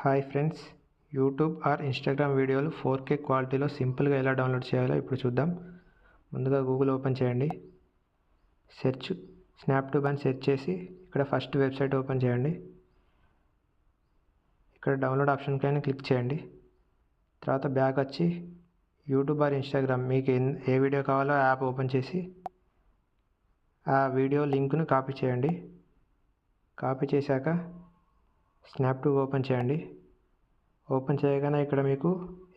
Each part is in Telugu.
Hi friends, YouTube or Instagram వీడియోలు 4K క్వాలిటీలో సింపుల్గా ఎలా డౌన్లోడ్ చేయాలో ఇప్పుడు చూద్దాం. ముందుగా గూగుల్ ఓపెన్ చేయండి. సెర్చ్ స్నాప్ట్యూబ్ అని సెర్చ్ చేసి ఇక్కడ ఫస్ట్ వెబ్సైట్ ఓపెన్ చేయండి. ఇక్కడ డౌన్లోడ్ ఆప్షన్ పైన క్లిక్ చేయండి. తర్వాత బ్యాక్ వచ్చి యూట్యూబ్ ఆర్ ఇన్స్టాగ్రామ్ మీకు ఏ వీడియో కావాలో యాప్ ఓపెన్ చేసి ఆ వీడియో లింక్ను కాపీ చేయండి. కాపీ చేశాక స్నాప్ట్యూబ్ ఓపెన్ చేయండి. ఓపెన్ చేయగానే ఇక్కడ మీకు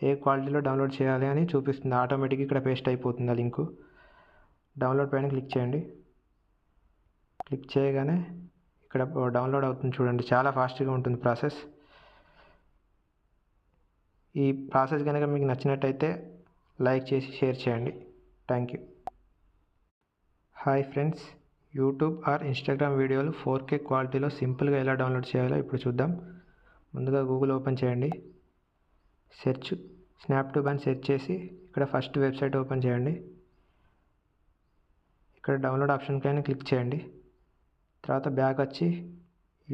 ఏ క్వాలిటీలో డౌన్లోడ్ చేయాలి అని చూపిస్తుంది. ఆటోమేటిక్గా ఇక్కడ పేస్ట్ అయిపోతుంది ఆ లింకు. డౌన్లోడ్ పైన క్లిక్ చేయండి. క్లిక్ చేయగానే ఇక్కడ డౌన్లోడ్ అవుతుంది చూడండి. చాలా ఫాస్ట్గా ఉంటుంది ప్రాసెస్. ఈ ప్రాసెస్ కనుక మీకు నచ్చినట్టయితే లైక్ చేసి షేర్ చేయండి. Thank you. Hi friends, YouTube or Instagram వీడియోలు 4K క్వాలిటీలో సింపుల్గా ఎలా డౌన్లోడ్ చేయాలో ఇప్పుడు చూద్దాం. ముందుగా గూగుల్ ఓపెన్ చేయండి. సెర్చ్ స్నాప్ట్యూబ్ అని సెర్చ్ చేసి ఇక్కడ ఫస్ట్ వెబ్సైట్ ఓపెన్ చేయండి. ఇక్కడ డౌన్లోడ్ ఆప్షన్ పైన క్లిక్ చేయండి. తర్వాత బ్యాక్ వచ్చి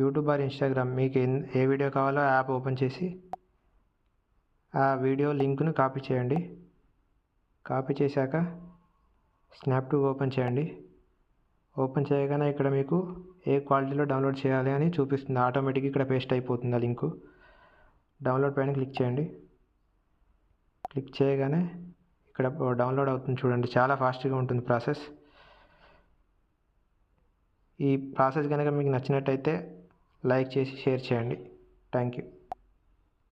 యూట్యూబ్ ఆర్ ఇన్స్టాగ్రామ్ మీకు ఏ వీడియో కావాలో యాప్ ఓపెన్ చేసి ఆ వీడియో లింక్ను కాపీ చేయండి. కాపీ చేశాక స్నాప్ట్యూబ్ ఓపెన్ చేయండి. ఓపెన్ చేయగానే ఇక్కడ మీకు ఏ క్వాలిటీలో డౌన్లోడ్ చేయాలి అని చూపిస్తుంది. ఆటోమేటిక్గా ఇక్కడ పేస్ట్ అయిపోతుంది ఆ లింకు. డౌన్లోడ్ పైన క్లిక్ చేయండి. క్లిక్ చేయగానే ఇక్కడ డౌన్లోడ్ అవుతుంది చూడండి. చాలా ఫాస్ట్గా ఉంటుంది ప్రాసెస్. ఈ ప్రాసెస్ కనుక మీకు నచ్చినట్టయితే లైక్ చేసి షేర్ చేయండి. Thank you.